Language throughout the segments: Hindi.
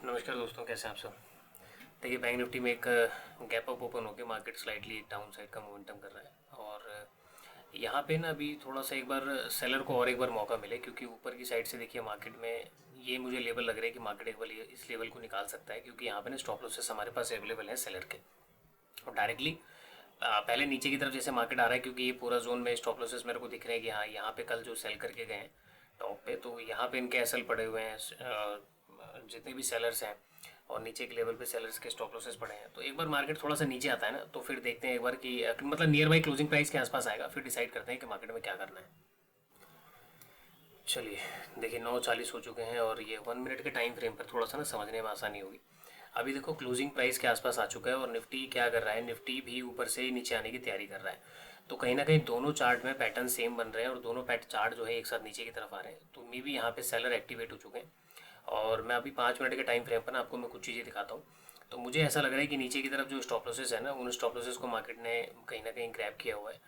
नमस्कार दोस्तों, कैसे हैं आप सब। देखिए, बैंक निफ्टी में एक गैप अप ओपन होकर मार्केट स्लाइटली डाउन साइड का मोमेंटम कर रहा है। और यहाँ पे ना अभी थोड़ा सा एक बार सेलर को और एक बार मौका मिले, क्योंकि ऊपर की साइड से देखिए मार्केट में ये मुझे लेवल लग रहा है कि मार्केट एक बार इस लेवल को निकाल सकता है, क्योंकि यहाँ पे ना स्टॉप लॉसेस हमारे पास अवेलेबल हैं सेलर के। और डायरेक्टली पहले नीचे की तरफ जैसे मार्केट आ रहा है, क्योंकि ये पूरा जोन में स्टॉप लॉसेस मेरे को दिख रहे हैं कि हाँ, यहाँ पे कल जो सेल करके गए हैं टॉप पे, तो यहाँ पे इनके एसएल पड़े हुए हैं जितने भी सेलर्स हैं, और नीचे के लेवल पे सेलर्स के स्टॉप लॉसेस पड़े हैं। तो एक बार मार्केट थोड़ा सा नीचे आता है ना, तो फिर देखते हैं एक बार कि मतलब नियर बाई क्लोजिंग प्राइस के आसपास आएगा, फिर डिसाइड करते हैं कि मार्केट में क्या करना है। चलिए, देखिए 9:40 हो चुके हैं और ये 1 मिनट के टाइम फ्रेम पर थोड़ा सा ना समझने में आसानी होगी। अभी देखो क्लोजिंग प्राइस के आसपास आ चुका है और निफ्टी क्या कर रहा है, निफ्टी भी ऊपर से ही नीचे आने की तैयारी कर रहा है। तो कहीं ना कहीं दोनों चार्ट में पैटर्न सेम बन रहे हैं और दोनों चार्ट जो है एक साथ नीचे की तरफ आ रहे हैं। तो मे भी यहाँ पे सेलर एक्टिवेट हो चुके हैं। और मैं अभी 5 मिनट के टाइम फ्रेम पर ना आपको मैं कुछ चीज़ें दिखाता हूँ। तो मुझे ऐसा लग रहा है कि नीचे की तरफ जो स्टॉप लॉसेस है ना, उन स्टॉप लॉसेस को मार्केट ने कहीं ना कहीं ग्रैब किया हुआ है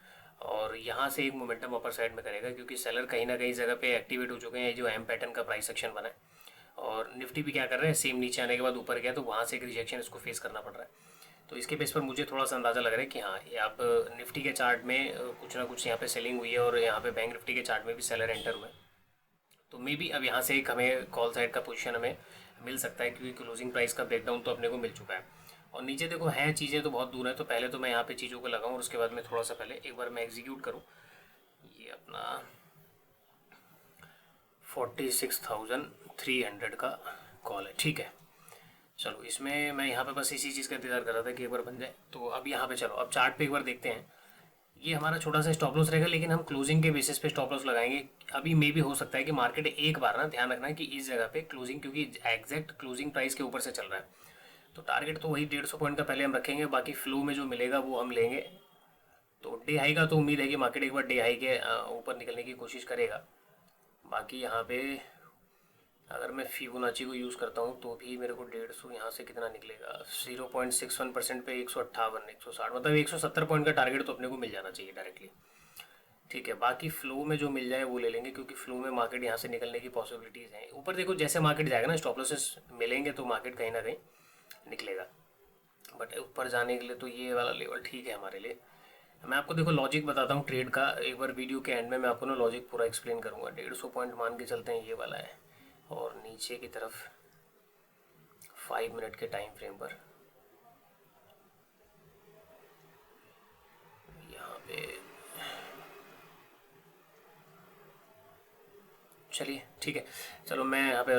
और यहाँ से एक मोमेंटम अपर साइड में करेगा, क्योंकि सेलर कहीं ना कहीं जगह पे एक्टिवेट हो चुके हैं। जो एम पैटर्न का प्राइस सेक्शन बना है और निफ्टी भी क्या कर रहा है, सेम नीचे आने के बाद ऊपर गया, तो वहाँ से एक रिजेक्शन इसको फेस करना पड़ रहा है। तो इसके बेस पर मुझे थोड़ा सा अंदाज़ा लग रहा है कि हाँ, ये अब निफ्टी के चार्ट में कुछ ना कुछ यहाँ पे सेलिंग हुई है और यहाँ पे बैंक निफ्टी के चार्ट में भी सेलर एंटर हुए हैं। तो मे बी अब यहाँ से एक हमें कॉल साइड का पोजीशन हमें मिल सकता है, क्योंकि क्लोजिंग प्राइस का ब्रेकडाउन तो अपने को मिल चुका है। और नीचे देखो हैं चीज़ें तो बहुत दूर है, तो पहले तो मैं यहाँ पे चीज़ों को लगाऊँ और उसके बाद मैं थोड़ा सा पहले एक बार मैं एग्जीक्यूट करूँ। ये अपना 46,300 का कॉल है, ठीक है। चलो, इसमें मैं यहाँ पे बस इसी चीज़ का इंतज़ार कर रहा था कि एक बार बन जाए। तो अब यहाँ पे चलो, अब चार्ट पे एक बार देखते हैं। ये हमारा छोटा सा स्टॉप लॉस रहेगा, लेकिन हम क्लोजिंग के बेसिस पे स्टॉप लॉस लगाएंगे। अभी मे भी हो सकता है कि मार्केट एक बार ना ध्यान रखना है कि इस जगह पे क्लोजिंग, क्योंकि एग्जैक्ट क्लोजिंग प्राइस के ऊपर से चल रहा है, तो टारगेट तो वही 150 पॉइंट का पहले हम रखेंगे, बाकी फ्लो में जो मिलेगा वो हम लेंगे। तो डे हाई का तो उम्मीद है कि मार्केट एक बार डे हाई के ऊपर निकलने की कोशिश करेगा। बाकी यहाँ पे अगर मैं फिबोनाची को यूज़ करता हूँ तो भी मेरे को 150 यहाँ से कितना निकलेगा, 0.61% पे 158, 160, मतलब 170 पॉइंट का टारगेट तो अपने को मिल जाना चाहिए डायरेक्टली। ठीक है, बाकी फ्लो में जो मिल जाए वो ले लेंगे, क्योंकि फ्लो में मार्केट यहाँ से निकलने की पॉसिबिलिटीज़ हैं। ऊपर देखो जैसे मार्केट जाएगा ना, स्टॉप लॉसेस मिलेंगे तो मार्केट कहीं ना कहीं निकलेगा। बट ऊपर जाने के लिए तो ये वाला लेवल ठीक है हमारे लिए। मैं आपको देखो लॉजिक बताता हूँ ट्रेड का, एक बार वीडियो के एंड में मैं आपको ना लॉजिक पूरा एक्सप्लेन करूँगा। 150 पॉइंट मान के चलते हैं, ये वाला है, और नीचे की तरफ 5 मिनट के टाइम फ्रेम पर यहाँ पे, चलिए ठीक है। चलो, मैं यहाँ पे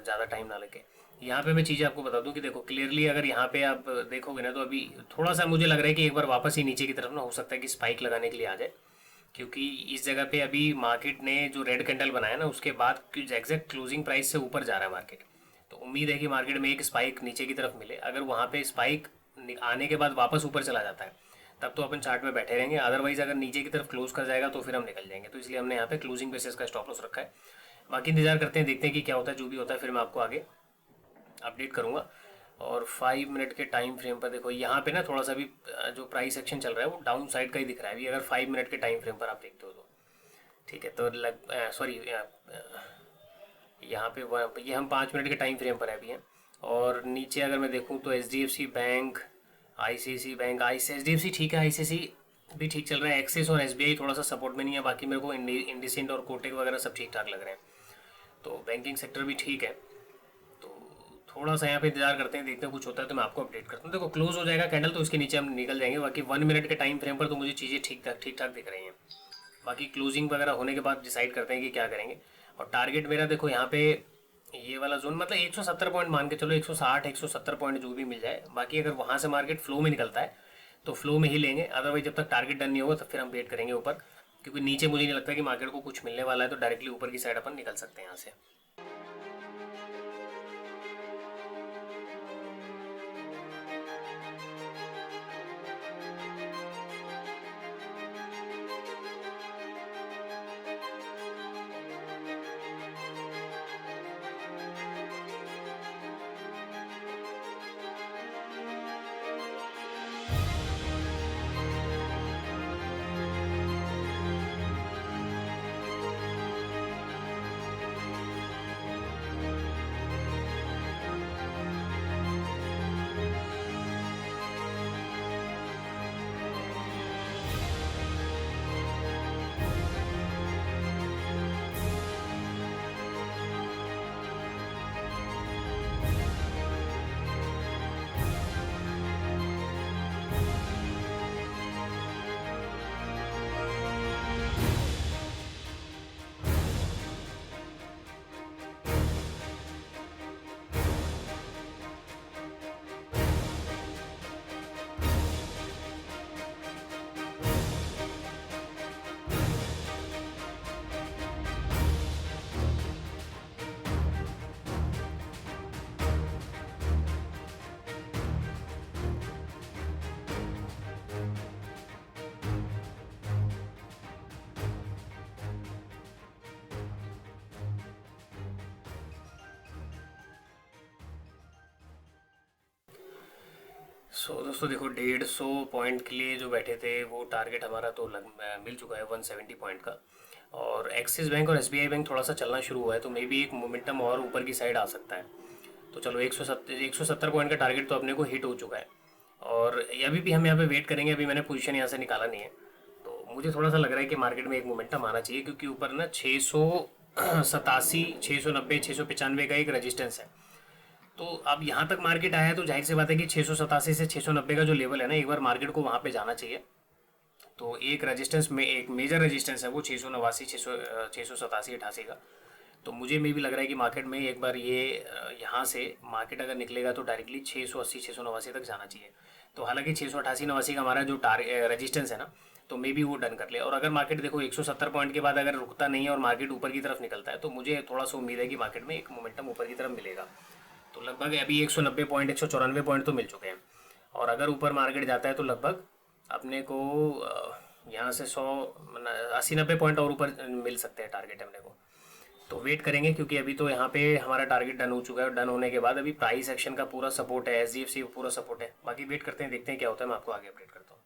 ज़्यादा टाइम ना लगे, यहाँ पे मैं चीज़ें आपको बता दूँ कि देखो क्लियरली अगर यहाँ पे आप देखोगे ना, तो अभी थोड़ा सा मुझे लग रहा है कि एक बार वापस ही नीचे की तरफ ना हो सकता है कि स्पाइक लगाने के लिए आ जाए, क्योंकि इस जगह पे अभी मार्केट ने जो रेड कैंडल बनाया ना, उसके बाद एग्जैक्ट क्लोजिंग प्राइस से ऊपर जा रहा है मार्केट। तो उम्मीद है कि मार्केट में एक स्पाइक नीचे की तरफ मिले। अगर वहाँ पे स्पाइक आने के बाद वापस ऊपर चला जाता है, तब तो अपन चार्ट में बैठे रहेंगे। अदरवाइज अगर नीचे की तरफ क्लोज कर जाएगा तो फिर हम निकल जाएंगे। तो इसलिए हमने यहाँ पे क्लोजिंग बेसिस का स्टॉप लॉस रखा है। बाकी इंतजार करते हैं, देखते हैं कि क्या होता है। जो भी होता है फिर मैं आपको आगे अपडेट करूँगा। और 5 मिनट के टाइम फ्रेम पर देखो, यहाँ पे ना थोड़ा सा भी जो प्राइस एक्शन चल रहा है वो डाउन साइड का ही दिख रहा है अभी, अगर 5 मिनट के टाइम फ्रेम पर आप देखते हो तो। ठीक है, तो सॉरी, यहाँ पे ये हम 5 मिनट के टाइम फ्रेम पर है अभी हैं। और नीचे अगर मैं देखूँ तो HDFC bank, ICICI bank, HDFC ठीक है, ICICI भी ठीक चल रहा है। एक्सिस और SBI थोड़ा सा सपोर्ट में नहीं है। बाकी मेरे को इंडिसेंट और कोटेक वगैरह सब ठीक ठाक लग रहे हैं। तो बैंकिंग सेक्टर भी ठीक है। तो थोड़ा सा यहाँ पे इंतजार करते हैं, देखते हैं कुछ होता है तो मैं आपको अपडेट करता हूँ। देखो क्लोज हो जाएगा कैंडल तो इसके नीचे हम निकल जाएंगे। बाकी 1 मिनट के टाइम फ्रेम पर तो मुझे चीज़ें ठीक ठाक दिख रही हैं। बाकी क्लोजिंग वगैरह होने के बाद डिसाइड करते हैं कि क्या करेंगे। और टारगेट मेरा देखो यहाँ पे ये वाला जोन, मतलब 170 पॉइंट मान के चलो, 160 170 पॉइंट जो भी मिल जाए। बाकी अगर वहाँ से मार्केट फ्लो में निकलता है तो फ्लो में ही लेंगे। अदरवाइज जब तक टारगेट डन नहीं होगा तो फिर हम वेट करेंगे ऊपर, क्योंकि नीचे मुझे नहीं लगता कि मार्केट को कुछ मिलने वाला है। तो डायरेक्टली ऊपर की साइड अपन निकल सकते हैं यहाँ से। दोस्तों देखो, 150 पॉइंट के लिए जो बैठे थे वो टारगेट हमारा तो मिल चुका है 170 पॉइंट का। और एक्सिस बैंक और एसबीआई बैंक थोड़ा सा चलना शुरू हुआ है, तो मे बी एक मोमेंटम और ऊपर की साइड आ सकता है। तो चलो, 170 पॉइंट का टारगेट तो अपने को हिट हो चुका है। और अभी भी हम यहाँ पे वेट करेंगे, अभी मैंने पोजीशन यहाँ से निकाला नहीं है। तो मुझे थोड़ा सा लग रहा है कि मार्केट में एक मोमेंटम आना चाहिए, क्योंकि ऊपर ना 687, 690, 695 का एक रेजिस्टेंस है। तो अब यहाँ तक मार्केट आया है, तो जाहिर सी बात है कि 687 से 690 का जो लेवल है ना, एक बार मार्केट को वहाँ पे जाना चाहिए। तो एक रेजिस्टेंस में, एक मेजर रेजिस्टेंस है वो 689, 687, 88 का। तो मुझे में भी लग रहा है कि मार्केट में एक बार ये यहाँ से मार्केट अगर निकलेगा तो डायरेक्टली 680, 689 तक जाना चाहिए। तो हालांकि 688, 89 का हमारा जो रेजिस्टेंस है ना, तो मे भी वो डन कर ले। और अगर मार्केट देखो 170 पॉइंट के बाद अगर रुकता नहीं है और मार्केट ऊपर की तरफ निकलता है, तो मुझे थोड़ा सा उम्मीद है कि मार्केट में एक मोमेंटम ऊपर की तरफ मिलेगा। तो लगभग अभी 190 पॉइंट, 194 पॉइंट तो मिल चुके हैं। और अगर ऊपर मार्केट जाता है तो लगभग अपने को यहाँ से 80-90 पॉइंट और ऊपर मिल सकते हैं टारगेट अपने को। तो वेट करेंगे, क्योंकि अभी तो यहाँ पे हमारा टारगेट डन हो चुका है। डन होने के बाद अभी प्राइस एक्शन का पूरा सपोर्ट है, एचडीएफसी पूरा सपोर्ट है। बाकी वेट करते हैं, देखते हैं क्या होता है। मैं आपको आगे अपडेट करता हूँ।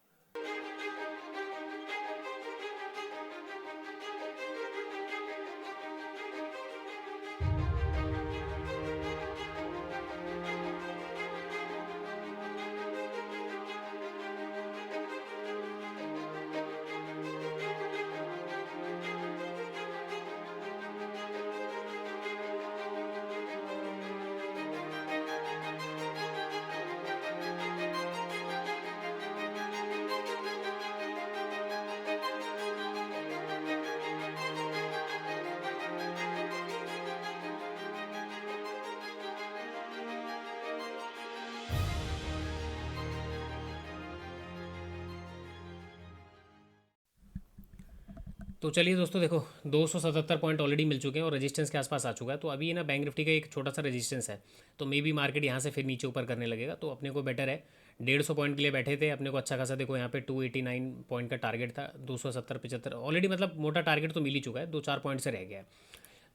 तो चलिए दोस्तों, देखो 277 पॉइंट ऑलरेडी मिल चुके हैं और रेजिस्टेंस के आसपास आ चुका है। तो अभी ये ना बैंक निफ्टी का एक छोटा सा रेजिस्टेंस है, तो मे बी मार्केट यहाँ से फिर नीचे ऊपर करने लगेगा। तो अपने को बेटर है, 150 पॉइंट के लिए बैठे थे अपने को अच्छा खासा। देखो यहाँ पे 289 पॉइंट का टारगेट था, 270, 75 ऑलरेडी, मतलब मोटा टारगेट तो मिल ही चुका है, 2-4 पॉइंट से रह गया है।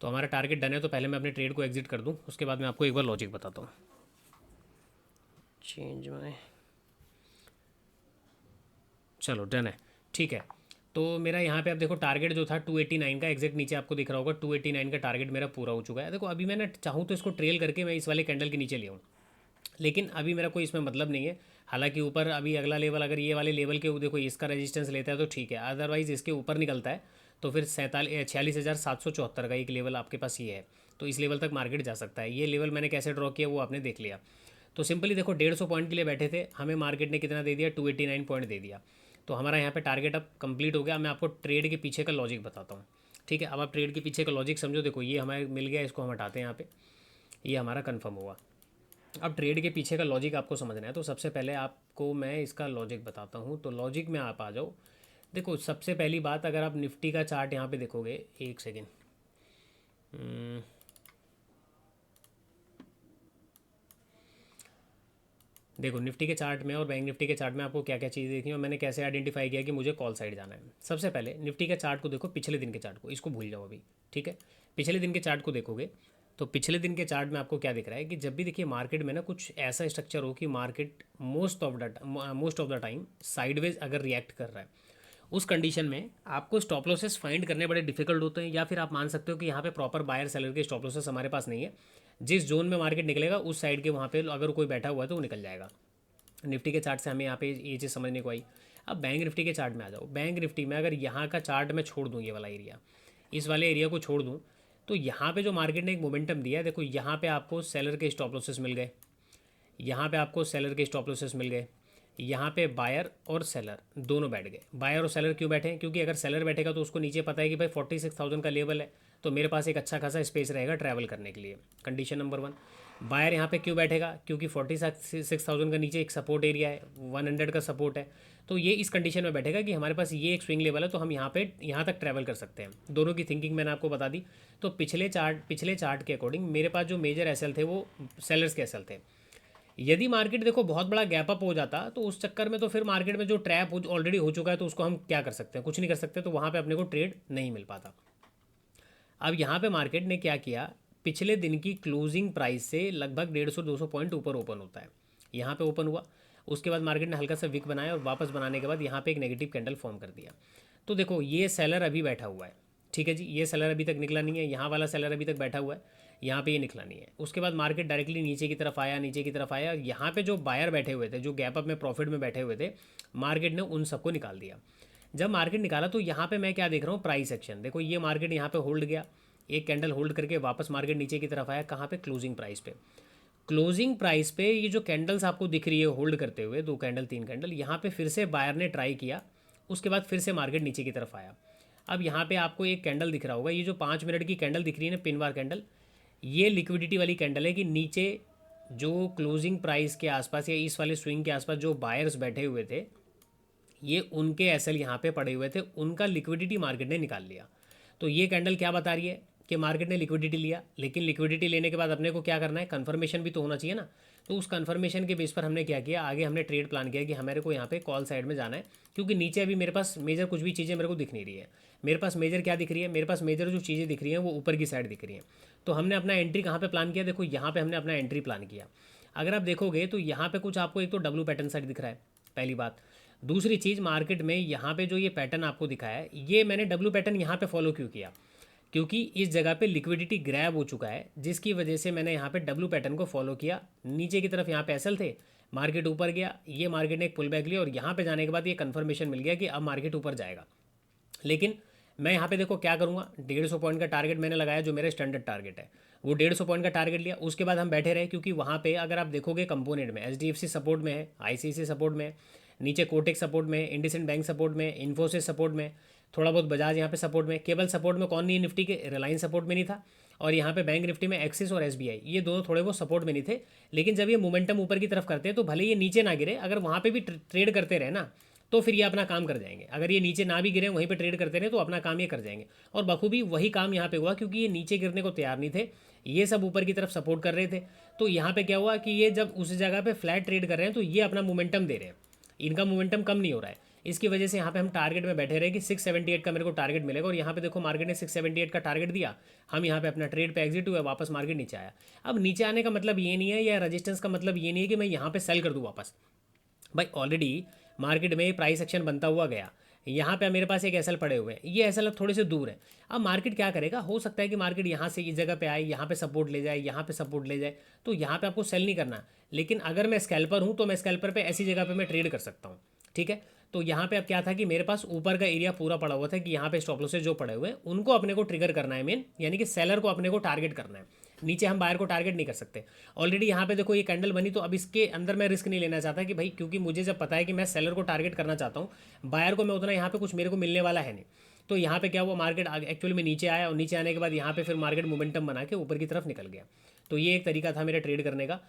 तो हमारा टारगेट डन है। तो पहले मैं अपने ट्रेड को एग्जिट कर दूँ, उसके बाद मैं आपको एक बार लॉजिक बताता हूँ। चेंज में, चलो डन है, ठीक है। तो मेरा यहाँ पे आप देखो टारगेट जो था 289 का, एग्जैक्ट नीचे आपको दिख रहा होगा 289 का टारगेट मेरा पूरा हो चुका है। देखो अभी मैं ना चाहूँ तो इसको ट्रेल करके मैं इस वाले कैंडल के नीचे ले आऊँ, लेकिन अभी मेरा कोई इसमें मतलब नहीं है। हालांकि ऊपर अभी अगला लेवल, अगर ये वाले लेवल के देखो इसका रेजिस्टेंस लेता है तो ठीक है, अदरवाइज़ इसके ऊपर निकलता है तो फिर 46,774 का एक लेवल आपके पास ये है। तो इस लेवल तक मार्केट जा सकता है। ये लेवल मैंने कैसे ड्रॉ किया वो आपने देख लिया। तो सिंपली देखो 150 पॉइंट के लिए बैठे थे, हमें मार्केट ने कितना दे दिया, 289 पॉइंट दे दिया। तो हमारा यहाँ पे टारगेट अब कंप्लीट हो गया। मैं आपको ट्रेड के पीछे का लॉजिक बताता हूँ, ठीक है। अब आप ट्रेड के पीछे का लॉजिक समझो। देखो ये हमें मिल गया, इसको हम हटाते हैं यहाँ पे, ये हमारा कन्फर्म हुआ। अब ट्रेड के पीछे का लॉजिक आपको समझना है, तो सबसे पहले आपको मैं इसका लॉजिक बताता हूँ। तो लॉजिक में आप आ जाओ। देखो सबसे पहली बात, अगर आप निफ्टी का चार्ट यहाँ पे देखोगे, एक सेकेंड, देखो निफ्टी के चार्ट में और बैंक निफ्टी के चार्ट में आपको क्या क्या चीज़ें देखी और मैंने कैसे आइडेंटिफाई किया कि मुझे कॉल साइड जाना है। सबसे पहले निफ्टी के चार्ट को देखो, पिछले दिन के चार्ट को, इसको भूल जाओ अभी, ठीक है। पिछले दिन के चार्ट को देखोगे तो पिछले दिन के चार्ट में आपको क्या दिख रहा है कि जब भी देखिए मार्केट में ना कुछ ऐसा स्ट्रक्चर हो कि market most of the time sideways अगर रिएक्ट कर रहा है, उस कंडीशन में आपको स्टॉप लॉसेस फाइंड करने बड़े डिफिकल्ट होते हैं। या फिर आप मान सकते हो कि यहाँ पे प्रॉपर बायर सेलर के स्टॉप लॉसेस हमारे पास नहीं है। जिस जोन में मार्केट निकलेगा उस साइड के वहाँ पे अगर कोई बैठा हुआ है तो वो निकल जाएगा। निफ्टी के चार्ट से हमें यहाँ पे ये चीज़ समझने को आई। अब बैंक निफ्टी के चार्ट में आ जाओ। बैंक निफ्टी में अगर यहाँ का चार्ट मैं छोड़ दूँ, ये वाला एरिया, इस वाले एरिया को छोड़ दूँ, तो यहाँ पे जो मार्केट ने एक मोमेंटम दिया है, देखो यहाँ पे आपको सेलर के स्टॉप लॉसेस मिल गए, यहाँ पे आपको सेलर के स्टॉप लॉसेस मिल गए, यहाँ पे बायर और सेलर दोनों बैठ गए। बायर और सेलर क्यों बैठे हैं? क्योंकि अगर सेलर बैठेगा तो उसको नीचे पता है कि भाई 46,000 का लेवल है, तो मेरे पास एक अच्छा खासा स्पेस रहेगा ट्रैवल करने के लिए। Condition number 1। बायर यहाँ पे क्यों बैठेगा? क्योंकि 46,000 का नीचे एक सपोर्ट एरिया है, 100 का सपोर्ट है। तो ये इस कंडीशन में बैठेगा कि हमारे पास ये एक स्विंग लेवल है, तो हम यहाँ तक ट्रैवल कर सकते हैं। दोनों की थिंकिंग मैंने आपको बता दी। तो पिछले चार्ट के अकॉर्डिंग मेरे पास जो मेजर एसएल थे वो सेलर्स के एसएल थे। यदि मार्केट देखो बहुत बड़ा गैप अप हो जाता तो उस चक्कर में तो फिर मार्केट में जो ट्रैप ऑलरेडी हो चुका है तो उसको हम क्या कर सकते हैं? कुछ नहीं कर सकते। तो वहाँ पे अपने को ट्रेड नहीं मिल पाता। अब यहाँ पे मार्केट ने क्या किया, पिछले दिन की क्लोजिंग प्राइस से लगभग 150-200 पॉइंट ऊपर ओपन होता है। यहाँ पे ओपन हुआ, उसके बाद मार्केट ने हल्का सा विक बनाया और वापस बनाने के बाद यहाँ पे एक नेगेटिव कैंडल फॉर्म कर दिया। तो देखो ये सेलर अभी बैठा हुआ है, ठीक है जी, ये सेलर अभी तक निकला नहीं है, यहाँ वाला सेलर अभी तक बैठा हुआ है, यहाँ पे ये निकला नहीं है। उसके बाद मार्केट डायरेक्टली नीचे की तरफ आया, नीचे की तरफ आया, और यहाँ पे जो बायर बैठे हुए थे, जो गैप अप में प्रॉफिट में बैठे हुए थे, मार्केट ने उन सबको निकाल दिया। जब मार्केट निकाला तो यहाँ पे मैं क्या देख रहा हूँ, प्राइस एक्शन। देखो ये मार्केट यहाँ पे होल्ड गया, एक कैंडल होल्ड करके वापस मार्केट नीचे की तरफ आया, कहाँ पे, क्लोजिंग प्राइस पे। क्लोजिंग प्राइस पे ये जो कैंडल्स आपको दिख रही है होल्ड करते हुए, 2 कैंडल 3 कैंडल, यहाँ पे फिर से बायर ने ट्राई किया, उसके बाद फिर से मार्केट नीचे की तरफ आया। अब यहाँ पे आपको एक कैंडल दिख रहा होगा, ये जो 5 मिनट की कैंडल दिख रही है ना, पिन बार कैंडल, ये लिक्विडिटी वाली कैंडल है कि नीचे जो क्लोजिंग प्राइस के आसपास या इस वाले स्विंग के आसपास जो बायर्स बैठे हुए थे, ये उनके एसएल यहाँ पे पड़े हुए थे, उनका लिक्विडिटी मार्केट ने निकाल लिया। तो ये कैंडल क्या बता रही है कि मार्केट ने लिक्विडिटी लिया, लेकिन लिक्विडिटी लेने के बाद अपने को क्या करना है, कंफर्मेशन भी तो होना चाहिए ना। तो उस कंफर्मेशन के बेस पर हमने क्या किया, आगे हमने ट्रेड प्लान किया कि हमारे को यहाँ पे कॉल साइड में जाना है, क्योंकि नीचे अभी मेरे पास मेजर कुछ भी चीज़ें मेरे को दिख नहीं रही है। मेरे पास मेजर क्या दिख रही है, मेरे पास मेजर जो चीज़ें दिख रही हैं वो ऊपर की साइड दिख रही हैं। तो हमने अपना एंट्री कहाँ पे प्लान किया, देखो यहाँ पे हमने अपना एंट्री प्लान किया। अगर आप देखोगे तो यहाँ पे कुछ आपको एक तो डब्ल्यू पैटर्न साइड दिख रहा है, पहली बात। दूसरी चीज़, मार्केट में यहाँ पे जो ये पैटर्न आपको दिखाया है, ये मैंने डब्ल्यू पैटर्न यहाँ पे फॉलो क्यों किया, क्योंकि इस जगह पे लिक्विडिटी ग्रैब हो चुका है, जिसकी वजह से मैंने यहाँ पे डब्ल्यू पैटर्न को फॉलो किया। नीचे की तरफ यहाँ पे एसएल थे, मार्केट ऊपर गया, ये मार्केट ने एक पुल बैक लिया, और यहाँ पे जाने के बाद ये कन्फर्मेशन मिल गया कि अब मार्केट ऊपर जाएगा। लेकिन मैं यहाँ पे देखो क्या करूँगा, 150 पॉइंट का टारगेट मैंने लगाया, जो मेरा स्टैंडर्ड टारगेट है, वो 150 पॉइंट का टारगेट लिया। उसके बाद हम बैठे रहे, क्योंकि वहाँ पे अगर आप देखोगे कंपोनेंट में एचडीएफसी सपोर्ट में है, आईसीआईसी सपोर्ट में है, नीचे कोटेक सपोर्ट में, इंडसइंड बैंक सपोर्ट में, इन्फोसिस सपोर्ट में, थोड़ा बहुत बजाज यहाँ पे सपोर्ट में। केवल सपोर्ट में कौन नहीं है निफ्टी के, रिलायंस सपोर्ट में नहीं था, और यहाँ पे बैंक निफ्टी में एक्सिस और एसबीआई, ये दोनों थोड़े बहुत सपोर्ट में नहीं थे। लेकिन जब ये मोमेंटम ऊपर की तरफ करते हैं तो भले ये नीचे ना गिरे, अगर वहाँ पे भी ट्रेड करते रहे ना, तो फिर ये अपना काम कर जाएंगे। अगर ये नीचे ना भी गिरे, वहीं पे ट्रेड करते रहे, तो अपना काम ये कर जाएंगे। और बखूबी वही काम यहाँ पे हुआ, क्योंकि ये नीचे गिरने को तैयार नहीं थे, ये सब ऊपर की तरफ सपोर्ट कर रहे थे। तो यहाँ पे क्या हुआ कि ये जब उस जगह पे फ्लैट ट्रेड कर रहे हैं, तो ये अपना मोमेंटम दे रहे हैं, इनका मोमेंटम कम नहीं हो रहा है। इसकी वजह से यहाँ पे हम टारगेट में बैठे रहे कि 678 का मेरे को टारगेट मिलेगा, और यहाँ पे देखो मार्केट ने 678 का टारगेट दिया, हम यहाँ पे अपना ट्रेड पे एग्जिट हुए, वापस मार्केट नीचे आया। अब नीचे आने का मतलब ये नहीं है, या रजिस्टेंस का मतलब ये नहीं है कि मैं यहाँ पे सेल कर दूँ वापस। भाई ऑलरेडी मार्केट में प्राइस एक्शन बनता हुआ गया, यहाँ पे मेरे पास एक एसएल पड़े हुए हैं, ये एसएल अब थोड़े से दूर है। अब मार्केट क्या करेगा, हो सकता है कि मार्केट यहाँ से इस जगह पे आए, यहाँ पे सपोर्ट ले जाए, यहाँ पे सपोर्ट ले जाए, तो यहाँ पे आपको सेल नहीं करना। लेकिन अगर मैं स्कैल्पर हूँ तो मैं स्कैल्पर पे ऐसी जगह पे मैं ट्रेड कर सकता हूँ, ठीक है। तो यहाँ पे अब क्या था कि मेरे पास ऊपर का एरिया पूरा पड़ा हुआ था कि यहाँ पे स्टॉप लॉसेस जो पड़े हुए हैं उनको अपने को ट्रिगर करना है मेन, यानी कि सेलर को अपने को टारगेट करना है। नीचे हम बायर को टारगेट नहीं कर सकते। ऑलरेडी यहाँ पे देखो ये कैंडल बनी, तो अब इसके अंदर मैं रिस्क नहीं लेना चाहता कि भाई, क्योंकि मुझे जब पता है कि मैं सेलर को टारगेट करना चाहता हूँ, बायर को मैं उतना यहाँ पे कुछ मेरे को मिलने वाला है नहीं। तो यहाँ पे क्या हुआ, मार्केट एक्चुअली में नीचे आया, और नीचे आने के बाद यहाँ पे फिर मार्केट मोमेंटम बना के ऊपर की तरफ निकल गया। तो ये एक तरीका था मेरा ट्रेड करने का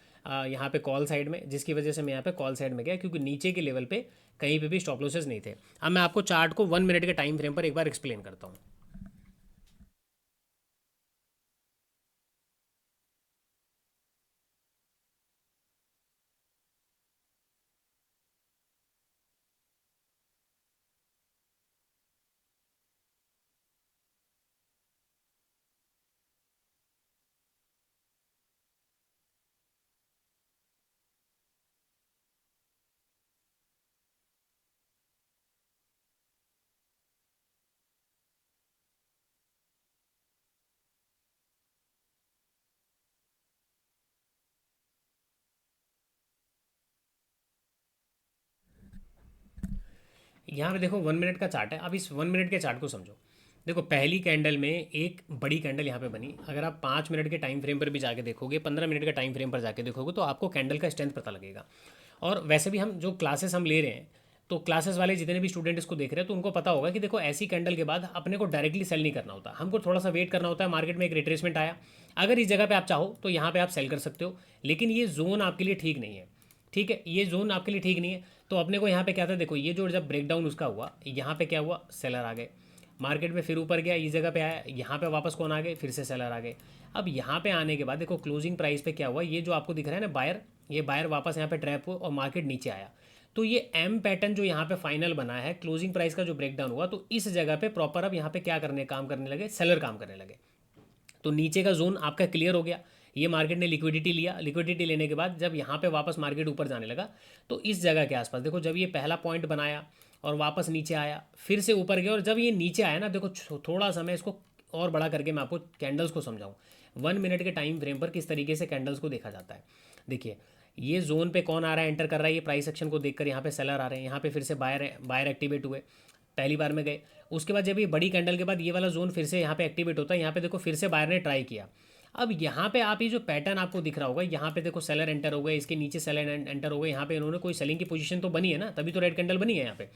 यहाँ पे कॉल साइड में, जिसकी वजह से मैं यहाँ पे कॉल साइड में गया, क्योंकि नीचे के लेवल पे कहीं पे भी स्टॉप लॉसेस नहीं थे। अब मैं आपको चार्ट को 1 मिनट के टाइम फ्रेम पर एक बार एक्सप्लेन करता हूँ। यहाँ पे देखो 1 मिनट का चार्ट है। अब इस 1 मिनट के चार्ट को समझो। देखो पहली कैंडल में एक बड़ी कैंडल यहाँ पे बनी। अगर आप 5 मिनट के टाइम फ्रेम पर भी जाके देखोगे, 15 मिनट के टाइम फ्रेम पर जाके देखोगे, तो आपको कैंडल का स्ट्रेंथ पता लगेगा। और वैसे भी हम जो क्लासेस हम ले रहे हैं, तो क्लासेस वाले जितने भी स्टूडेंट इसको देख रहे हैं, तो उनको पता होगा कि देखो ऐसी कैंडल के बाद अपने को डायरेक्टली सेल नहीं करना होता, हमको थोड़ा सा वेट करना होता है। मार्केट में एक रिट्रेसमेंट आया, अगर इस जगह पे आप चाहो तो यहाँ पे आप सेल कर सकते हो, लेकिन ये जोन आपके लिए ठीक नहीं है, ठीक है, ये जोन आपके लिए ठीक नहीं है। तो अपने को यहाँ पे क्या था, देखो ये जो जब ब्रेकडाउन उसका हुआ, यहाँ पे क्या हुआ, सेलर आ गए, मार्केट में फिर ऊपर गया, इस जगह पे आया, यहाँ पे वापस कौन आ गए, फिर से सेलर आ गए। अब यहाँ पे आने के बाद देखो क्लोजिंग प्राइस पे क्या हुआ, ये जो आपको दिख रहा है ना बायर, ये बायर वापस यहाँ पे ट्रैप हुआ और मार्केट नीचे आया। तो ये एम पैटर्न जो यहाँ पे फाइनल बना है, क्लोजिंग प्राइस का जो ब्रेकडाउन हुआ, तो इस जगह पे प्रॉपर अब यहाँ पे क्या करने काम करने लगे, सेलर काम करने लगे। तो नीचे का जोन आपका क्लियर हो गया, ये मार्केट ने लिक्विडिटी लिया, लिक्विडिटी लेने के बाद जब यहाँ पे वापस मार्केट ऊपर जाने लगा तो इस जगह के आसपास देखो, जब ये पहला पॉइंट बनाया और वापस नीचे आया, फिर से ऊपर गया, और जब ये नीचे आया ना, देखो थोड़ा सा मैं इसको और बड़ा करके मैं आपको कैंडल्स को समझाऊँ 1 मिनट के टाइम फ्रेम पर किस तरीके से कैंडल्स को देखा जाता है। देखिए ये जोन पे कौन आ रहा है, एंटर कर रहा है, ये प्राइस एक्शन को देखकर यहाँ पे सेलर आ रहे हैं, यहाँ पे फिर से बायर एक्टिवेट हुए, पहली बार में गए। उसके बाद जब ये बड़ी कैंडल के बाद ये वाला जोन फिर से यहाँ पे एक्टिवेट होता है, यहाँ पे देखो फिर से बायर ने ट्राई किया। अब यहाँ पे आप ये जो पैटर्न आपको दिख रहा होगा, यहाँ पे देखो सेलर एंटर हो गए, इसके नीचे सेलर एंटर हो गए, यहाँ पे इन्होंने कोई सेलिंग की पोजीशन तो बनी है ना, तभी तो रेड कैंडल बनी है यहाँ पे।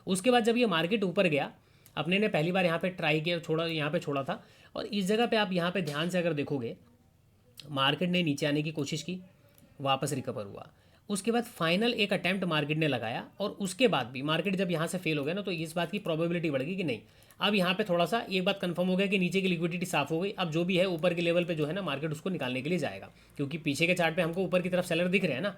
उसके बाद जब ये मार्केट ऊपर गया, अपने ने पहली बार यहाँ पे ट्राई किया, छोड़ा, यहाँ पे छोड़ा था, और इस जगह पे आप यहाँ पे ध्यान से अगर देखोगे मार्केट ने नीचे आने की कोशिश की, वापस रिकवर हुआ। उसके बाद फाइनल एक अटैम्प्ट मार्केट ने लगाया, और उसके बाद भी मार्केट जब यहाँ से फेल हो गया ना, तो इस बात की प्रोबेबिलिटी बढ़ गई कि नहीं, अब यहाँ पे थोड़ा सा एक बात कंफर्म हो गया कि नीचे की लिक्विडिटी साफ हो गई, अब जो भी है ऊपर के लेवल पे जो है ना मार्केट उसको निकालने के लिए जाएगा, क्योंकि पीछे के चार्ट पे हमको ऊपर की तरफ सेलर दिख रहे हैं ना।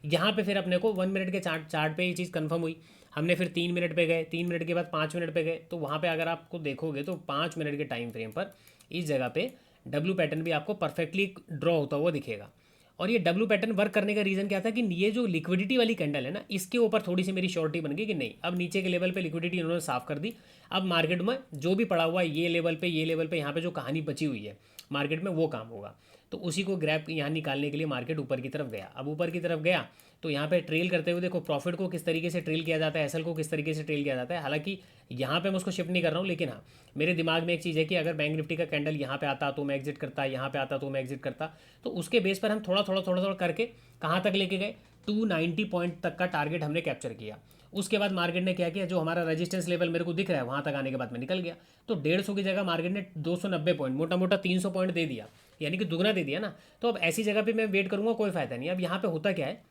यहाँ पे फिर अपने को 1 मिनट के चार्ट पे ये चीज़ कंफर्म हुई, हमने फिर 3 मिनट पे गए, 3 मिनट के बाद 5 मिनट पे गए, तो वहाँ पे अगर आपको देखोगे तो 5 मिनट के टाइम फ्रेम पर इस जगह पे डब्ल्यू पैटर्न भी आपको परफेक्टली ड्रॉ होता हुआ दिखेगा। और ये डब्ल्यू पैटर्न वर्क करने का रीज़न क्या था कि ये जो लिक्विडिटी वाली कैंडल है ना, इसके ऊपर थोड़ी सी मेरी श्योरिटी बन गई कि नहीं, अब नीचे के लेवल पे लिक्विडिटी इन्होंने साफ कर दी, अब मार्केट में जो भी पड़ा हुआ है ये लेवल पे यहाँ पे जो कहानी बची हुई है मार्केट में वो काम होगा। तो उसी को ग्रैब यहाँ निकालने के लिए मार्केट ऊपर की तरफ गया। अब ऊपर की तरफ गया तो यहाँ पे ट्रेल करते हुए देखो प्रॉफिट को किस तरीके से ट्रेल किया जाता है, एसएल को किस तरीके से ट्रेल किया जाता है। हालांकि यहाँ पे मैं उसको शिफ्ट नहीं कर रहा हूँ, लेकिन हाँ मेरे दिमाग में एक चीज़ है कि अगर बैंक निफ्टी का कैंडल यहाँ पे आता तो मैं एग्जिट करता, यहाँ पे आता तो मैं एग्जिट करता, तो उसके बेस पर हम थोड़ा थोड़ा थोड़ा थोड़ा करके कहाँ तक लेके गए, 290 पॉइंट तक का टारगेट हमने कैप्चर किया। उसके बाद मार्केट ने क्या किया, जो हमारा रेजिस्टेंस लेवल मेरे को दिख रहा है वहाँ तक आने के बाद मैं निकल गया। तो 150 की जगह मार्केट ने 290 पॉइंट, मोटा मोटा 300 पॉइंट दे दिया, यानी कि दुगना दे दिया ना। तो अब ऐसी जगह पे मैं वेट करूँगा, कोई फायदा नहीं। अब यहाँ पे होता क्या है,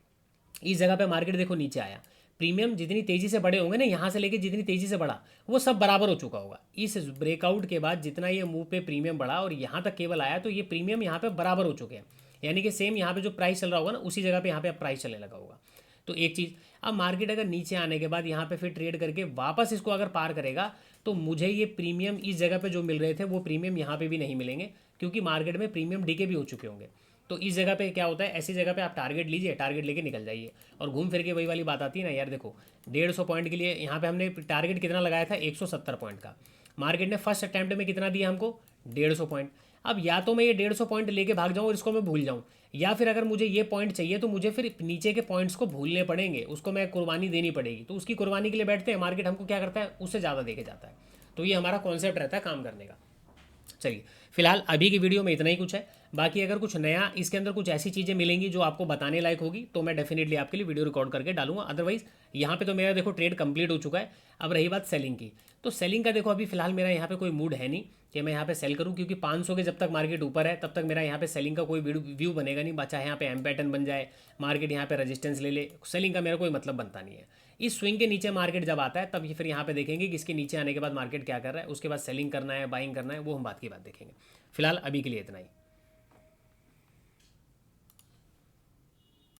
इस जगह पे मार्केट देखो नीचे आया, प्रीमियम जितनी तेजी से बढ़े होंगे ना, यहाँ से लेके जितनी तेजी से बढ़ा वो सब बराबर हो चुका होगा। इस ब्रेकआउट के बाद जितना ये मूव पे प्रीमियम बढ़ा और यहाँ तक केवल आया, तो ये प्रीमियम यहाँ पे बराबर हो चुके हैं, यानी कि सेम यहाँ पे जो प्राइस चल रहा होगा ना उसी जगह पे यहाँ पे अब प्राइस चलने लगा होगा। तो एक चीज़, अब मार्केट अगर नीचे आने के बाद यहाँ पे फिर ट्रेड करके वापस इसको अगर पार करेगा, तो मुझे ये प्रीमियम इस जगह पे जो मिल रहे थे वो प्रीमियम यहाँ पे भी नहीं मिलेंगे, क्योंकि मार्केट में प्रीमियम डीके भी हो चुके होंगे। तो इस जगह पे क्या होता है, ऐसी जगह पे आप टारगेट लीजिए, टारगेट लेके निकल जाइए। और घूम फिर के वही वाली बात आती है ना यार, देखो 150 पॉइंट के लिए यहाँ पे हमने टारगेट कितना लगाया था, 170 पॉइंट का। मार्केट ने फर्स्ट अटैम्प्ट में कितना दिया हमको, 150 पॉइंट। अब या तो मैं ये 150 पॉइंट लेके भाग जाऊँ और इसको मैं भूल जाऊँ, या फिर अगर मुझे ये पॉइंट चाहिए तो मुझे फिर नीचे के पॉइंट्स को भूलने पड़ेंगे, उसको मैं कुर्बानी देनी पड़ेगी। तो उसकी कुर्बानी के लिए बैठते हैं, मार्केट हमको क्या करता है, उससे ज़्यादा देके जाता है। तो ये हमारा कॉन्सेप्ट रहता है काम करने का। चलिए फिलहाल अभी की वीडियो में इतना ही कुछ है, बाकी अगर कुछ नया इसके अंदर कुछ ऐसी चीज़ें मिलेंगी जो आपको बताने लायक होगी तो मैं डेफिनेटली आपके लिए वीडियो रिकॉर्ड करके डालूंगा। अदरवाइज यहाँ पे तो मेरा देखो ट्रेड कंप्लीट हो चुका है। अब रही बात सेलिंग की, तो सेलिंग का देखो अभी फिलहाल मेरा यहाँ पे कोई मूड है नहीं कि मैं यहाँ पे सेल करूँ, क्योंकि 500 के जब तक मार्केट ऊपर है तब तक मेरा यहाँ पे सेलिंग का कोई व्यू बनेगा नहीं। चाहे यहाँ पे एम पैटर्न बन जाए, मार्केट यहाँ पे रेजिस्टेंस ले ले, सेलिंग का मेरा कोई मतलब बनता नहीं है। इस स्विंग के नीचे मार्केट जब आता है तब फिर यहाँ पे देखेंगे कि इसके नीचे आने के बाद मार्केट क्या कर रहा है, उसके बाद सेलिंग करना है, बाइंग करना है, वो हम बात की बात देखेंगे। फिलहाल अभी के लिए इतना ही।